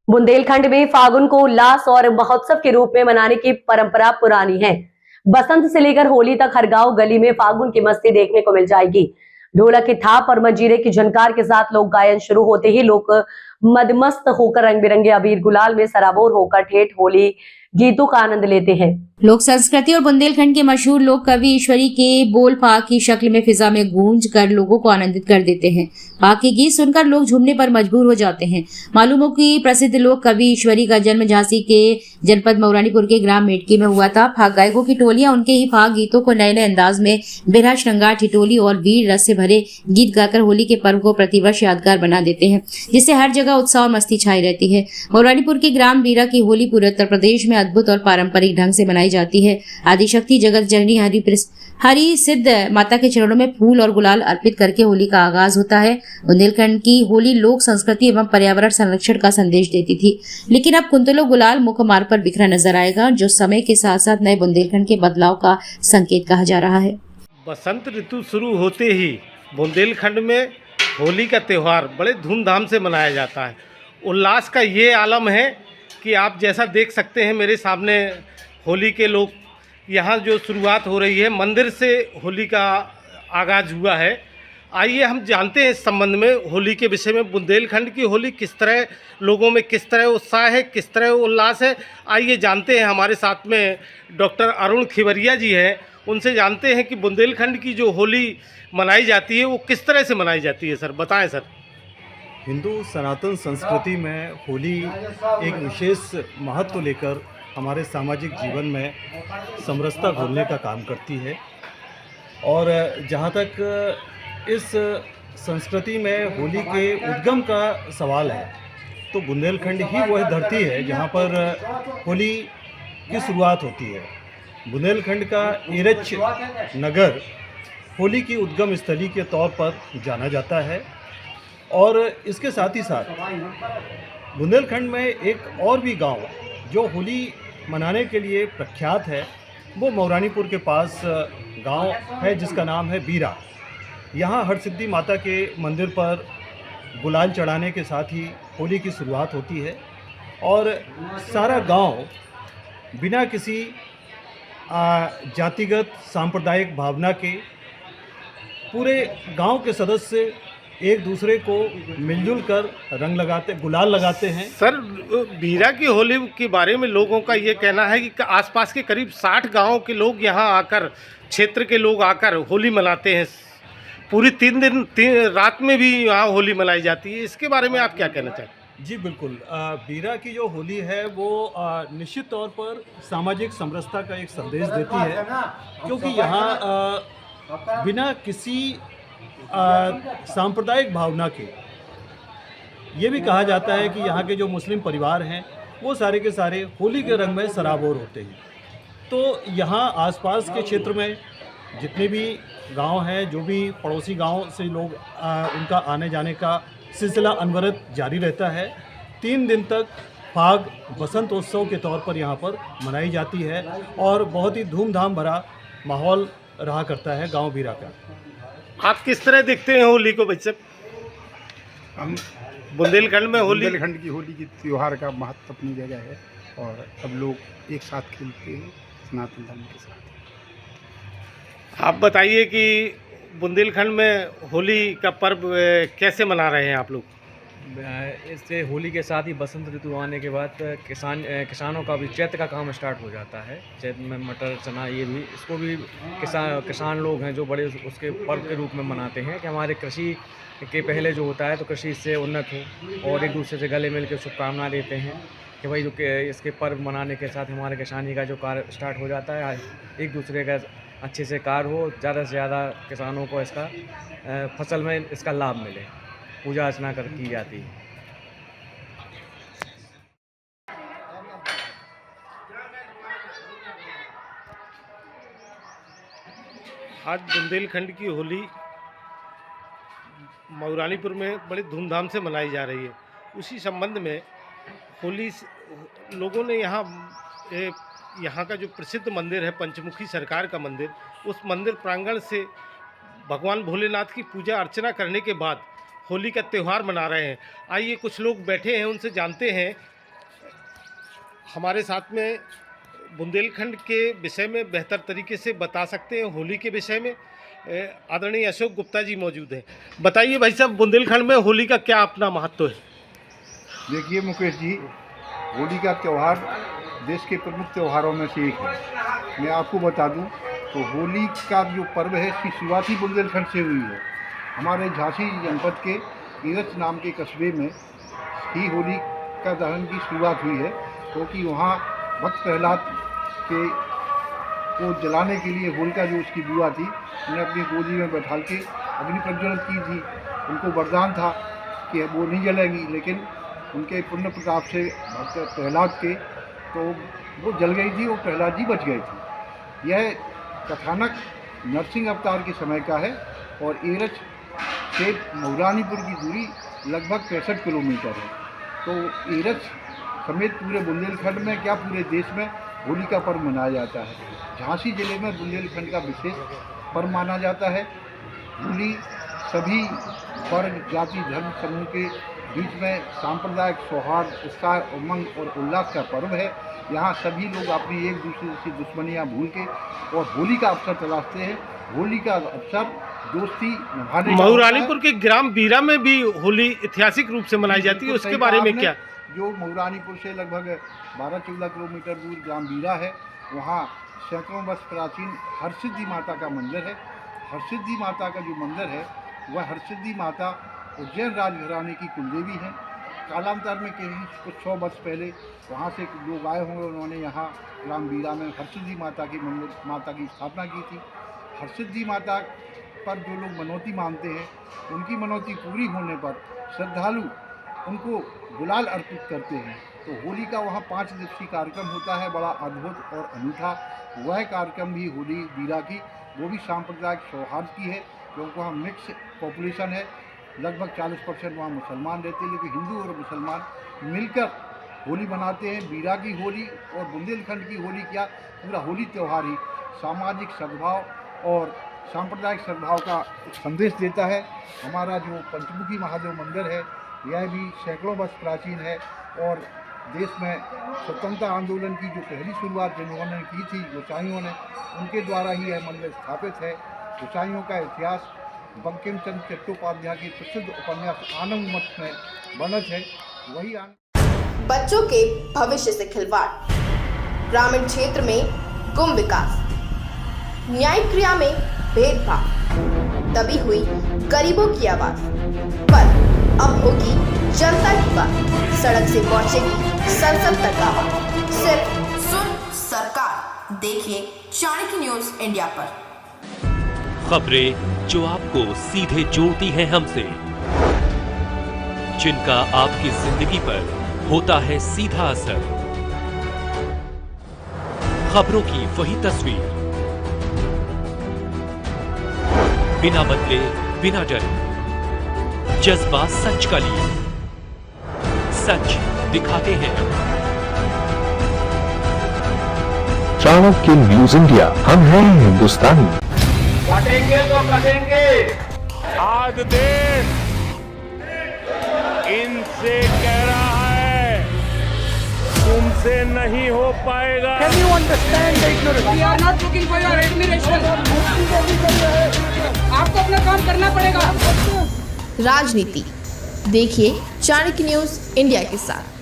बुंदेलखंड में फागुन को उल्लास और महोत्सव के रूप में मनाने की परंपरा पुरानी है। बसंत से लेकर होली तक हर गांव गली में फागुन की मस्ती देखने को मिल जाएगी। ढोलक की थाप और मंजीरे की झनकार के साथ लोक गायन शुरू होते ही लोग मदमस्त होकर रंग बिरंगे अबीर गुलाल में सराबोर होकर ठेठ होली गीतों का आनंद लेते हैं। लोक संस्कृति और बुंदेलखंड के मशहूर लोक कवि ईश्वरी के बोल फाग की शक्ल में फिजा में गूंज कर लोगों को आनंदित कर देते हैं। फाग के गीत सुनकर लोग झूमने पर मजबूर हो जाते हैं। मालूम हो कि प्रसिद्ध लोक कवि ईश्वरी का जन्म झांसी के जनपद मऊरानीपुर के ग्राम मेटकी में हुआ था। फाग गायकों की टोलियां उनके ही फाग गीतों को नए नए अंदाज में बिरहा श्रृंगार ठिठोली और वीर रस से भरे गीत गाकर होली के पर्व को प्रतिवर्ष यादगार बना देते हैं, जिससे हर जगह उत्साह और मस्ती छाई रहती है। मऊरानीपुर के ग्राम बीरा की होली पूरे उत्तर प्रदेश में अद्भुत और पारंपरिक ढंग से मनाई जाती है। आदिशक्ति जगत जननी हरि सिद्ध माता के चरणों में फूल और गुलाल अर्पित करके होली का आगाज होता है। बुंदेलखंड की होली लोक संस्कृति एवं पर्यावरण संरक्षण का संदेश देती थी, लेकिन अब कुंतलों गुलाल मुख्य मार्ग पर बिखरा नजर आएगा, जो समय के साथ साथ नए बुंदेलखंड के बदलाव का संकेत कहा जा रहा है। बसंत ऋतु शुरू होते ही बुंदेलखंड में होली का त्यौहार बड़े धूमधाम से मनाया जाता है। उल्लास का ये आलम है कि आप जैसा देख सकते हैं मेरे सामने होली के लोग, यहाँ जो शुरुआत हो रही है मंदिर से होली का आगाज़ हुआ है। आइए हम जानते हैं इस संबंध में होली के विषय में, बुंदेलखंड की होली किस तरह लोगों में किस तरह उत्साह है, किस तरह उल्लास है। आइए जानते हैं। हमारे साथ में डॉक्टर अरुण खिवरिया जी हैं, उनसे जानते हैं कि बुंदेलखंड की जो होली मनाई जाती है वो किस तरह से मनाई जाती है। सर बताएं सर। हिंदू सनातन संस्कृति में होली एक विशेष महत्व लेकर हमारे सामाजिक जीवन में समरसता घोलने का काम करती है। और जहाँ तक इस संस्कृति में होली के उद्गम का सवाल है, तो बुंदेलखंड ही वह धरती है जहाँ पर होली की शुरुआत होती है। बुंदेलखंड का एरच नगर होली की उद्गम स्थली के तौर पर जाना जाता है। और इसके साथ ही साथ बुंदेलखंड में एक और भी गांव जो होली मनाने के लिए प्रख्यात है, वो मऊरानीपुर के पास गांव है जिसका नाम है बीरा। यहाँ हरसिद्धि माता के मंदिर पर गुलाल चढ़ाने के साथ ही होली की शुरुआत होती है और सारा गांव बिना किसी जातिगत सांप्रदायिक भावना के पूरे गांव के सदस्य एक दूसरे को मिलजुल कर रंग लगाते, गुलाल लगाते हैं। सर बीरा की होली के बारे में लोगों का ये कहना है कि आसपास के करीब 60 गांव के लोग यहाँ आकर, क्षेत्र के लोग आकर होली मनाते हैं। पूरी 3 दिन 3 रात में भी यहाँ होली मनाई जाती है। इसके बारे में आप क्या कहना चाहते हैं? जी बिल्कुल, बीरा की जो होली है वो निश्चित तौर पर सामाजिक समरसता का एक संदेश देती है, क्योंकि यहाँ बिना किसी सांप्रदायिक भावना के, ये भी कहा जाता है कि यहाँ के जो मुस्लिम परिवार हैं वो सारे के सारे होली के रंग में सराबोर होते हैं। तो यहाँ आसपास के क्षेत्र में जितने भी गांव हैं, जो भी पड़ोसी गांव से लोग उनका आने जाने का सिलसिला अनवरत जारी रहता है। 3 दिन तक फाग बसंत उत्सव के तौर पर यहाँ पर मनाई जाती है और बहुत ही धूमधाम भरा माहौल रहा करता है गांव बीरा का। आप किस तरह देखते हैं होली को बच्चे? हम बुंदेलखंड में होली, बुंदेलखंड की होली की त्यौहार का महत्व अपनी जगह है और सब लोग एक साथ खेलते हैं सनातन धर्म के साथ। आप बताइए कि बुंदेलखंड में होली का पर्व कैसे मना रहे हैं आप लोग? इससे होली के साथ ही बसंत ऋतु आने के बाद किसानों का भी चैत्र का काम स्टार्ट हो जाता है। चैत्र में मटर चना ये भी, इसको भी किसान लोग हैं जो बड़े उसके पर्व के रूप में मनाते हैं कि हमारे कृषि के पहले जो होता है तो कृषि इससे उन्नत हो, और एक दूसरे से गले मिल के शुभकामना देते हैं कि भाई जो इसके पर्व मनाने के साथ हमारे किसानी का जो कार्य स्टार्ट हो जाता है, एक दूसरे का अच्छे से कार्य हो, ज़्यादा से ज़्यादा किसानों को इसका फसल में इसका लाभ मिले, पूजा अर्चना कर की जाती है। आज बुंदेलखंड की होली मऊरानीपुर में बड़े धूमधाम से मनाई जा रही है। उसी संबंध में होली लोगों ने यहाँ का जो प्रसिद्ध मंदिर है पंचमुखी सरकार का मंदिर, उस मंदिर प्रांगण से भगवान भोलेनाथ की पूजा अर्चना करने के बाद होली का त्यौहार मना रहे हैं। आइए कुछ लोग बैठे हैं, उनसे जानते हैं हमारे साथ में बुंदेलखंड के विषय में बेहतर तरीके से बता सकते हैं, होली के विषय में आदरणीय अशोक गुप्ता जी मौजूद हैं। बताइए भाई साहब, बुंदेलखंड में होली का क्या अपना महत्व है? देखिए मुकेश जी, होली का त्यौहार देश के प्रमुख त्योहारों में से एक है। मैं आपको बता दूं तो होली का जो पर्व है इसकी शुरुआत ही बुंदेलखंड से हुई है। हमारे झांसी जनपद के ईरच नाम के कस्बे में ही होली का दहन की शुरुआत हुई है, क्योंकि वहाँ भक्त प्रहलाद के को जलाने के लिए होलिका जो उसकी बुआ थी, उन्हें अपनी गोदी में बैठा के अग्नि प्रज्वलन की थी। उनको वरदान था कि वो नहीं जलेंगी, लेकिन उनके पुण्य प्रताप से भक्त प्रहलाद के तो वो जल गई थी और प्रहलाद जी बच गए थे। यह कथानक नरसिंह अवतार के समय का है और एरच से मऊरानीपुर की दूरी लगभग 65 किलोमीटर है। तो एरच समेत पूरे बुंदेलखंड में क्या पूरे देश में होली का पर्व मनाया जाता है। झांसी जिले में बुंदेलखंड का विशेष पर्व माना जाता है। होली सभी वर्ग, जाति, धर्म समूह के बीच में सांप्रदायिक सौहार्द, उत्साह, उमंग और उल्लास का पर्व है। यहाँ सभी लोग अपनी एक दूसरे से दुश्मनियाँ भूल के और होली का अवसर तलाशते हैं। होली का अवसर दोस्ती निभाने का। मऊरानीपुर के ग्राम बीरा में भी होली ऐतिहासिक रूप से मनाई जाती है, उसके बारे में क्या? जो मऊरानीपुर से लगभग 12-14 किलोमीटर दूर ग्राम बीरा है, वहाँ सैकड़ों वर्ष प्राचीन हरसिद्धि माता का मंदिर है। हरसिद्धि माता का जो मंदिर है वह हरसिद्धि माता उज्जैन राजघराने की कुलदेवी हैं। कालांतर में कहीं कुछ 100 वर्ष पहले वहाँ से लोग आए होंगे, उन्होंने यहाँ ग्राम बीरा में हरसिद्धि माता की माता की स्थापना की थी। हरसिद्धि माता पर जो लोग मनौती मानते हैं, उनकी मनौती पूरी होने पर श्रद्धालु उनको गुलाल अर्पित करते हैं। तो होली का वहाँ 5 दिवसीय कार्यक्रम होता है, बड़ा अद्भुत और अनूठा। वह कार्यक्रम भी होली बीरा की, वो भी सांप्रदायिक सौहार्द की है, क्योंकि वहाँ मिक्स पॉपुलेशन है। लगभग 40% वहाँ मुसलमान रहते हैं, लेकिन हिंदू और मुसलमान मिलकर होली मनाते हैं। बीरा की होली और बुंदेलखंड की होली क्या, पूरा होली त्यौहार ही सामाजिक सद्भाव और सांप्रदायिक सद्भाव का संदेश देता है। हमारा जो पंचमुखी महादेव मंदिर है, यह भी सैकड़ों वर्ष प्राचीन है और देश में स्वतंत्रता आंदोलन की जो पहली शुरुआत जिन्होंने की थी गोसाइयों ने, उनके द्वारा ही यह मंदिर स्थापित है। गोसाइयों का इतिहास बंकिम चंद्र चट्टोपाध्याय के प्रसिद्ध उपन्यास आनंद मठ में वर्णित है। वही बच्चों के भविष्य से खिलवाड़, ग्रामीण क्षेत्र में गुम विकास, न्यायिक क्रिया में भेदभाव, दबी हुई गरीबों की आवाज, पर अब होगी जनता की बात। सड़क से पहुंचेगी संसद तक आवाज। सिर्फ सुन सरकार, देखिए चाणक्य न्यूज इंडिया पर। खबरें जो आपको सीधे जोड़ती हैं हमसे, जिनका आपकी जिंदगी पर होता है सीधा असर। खबरों की वही तस्वीर, बिना बदले, बिना डरे, जज्बा सच का लिए, सच दिखाते हैं। चाणक्य न्यूज इंडिया, हम हैं हिंदुस्तानी। कटेंगे तो कटेंगे। आज देश इनसे कह रहा है तुमसे नहीं हो पाएगा। Can you understand the ignorance? We are not looking for your admiration. आपको अपना काम करना पड़ेगा। राजनीति देखिए चाणक्य न्यूज इंडिया के साथ।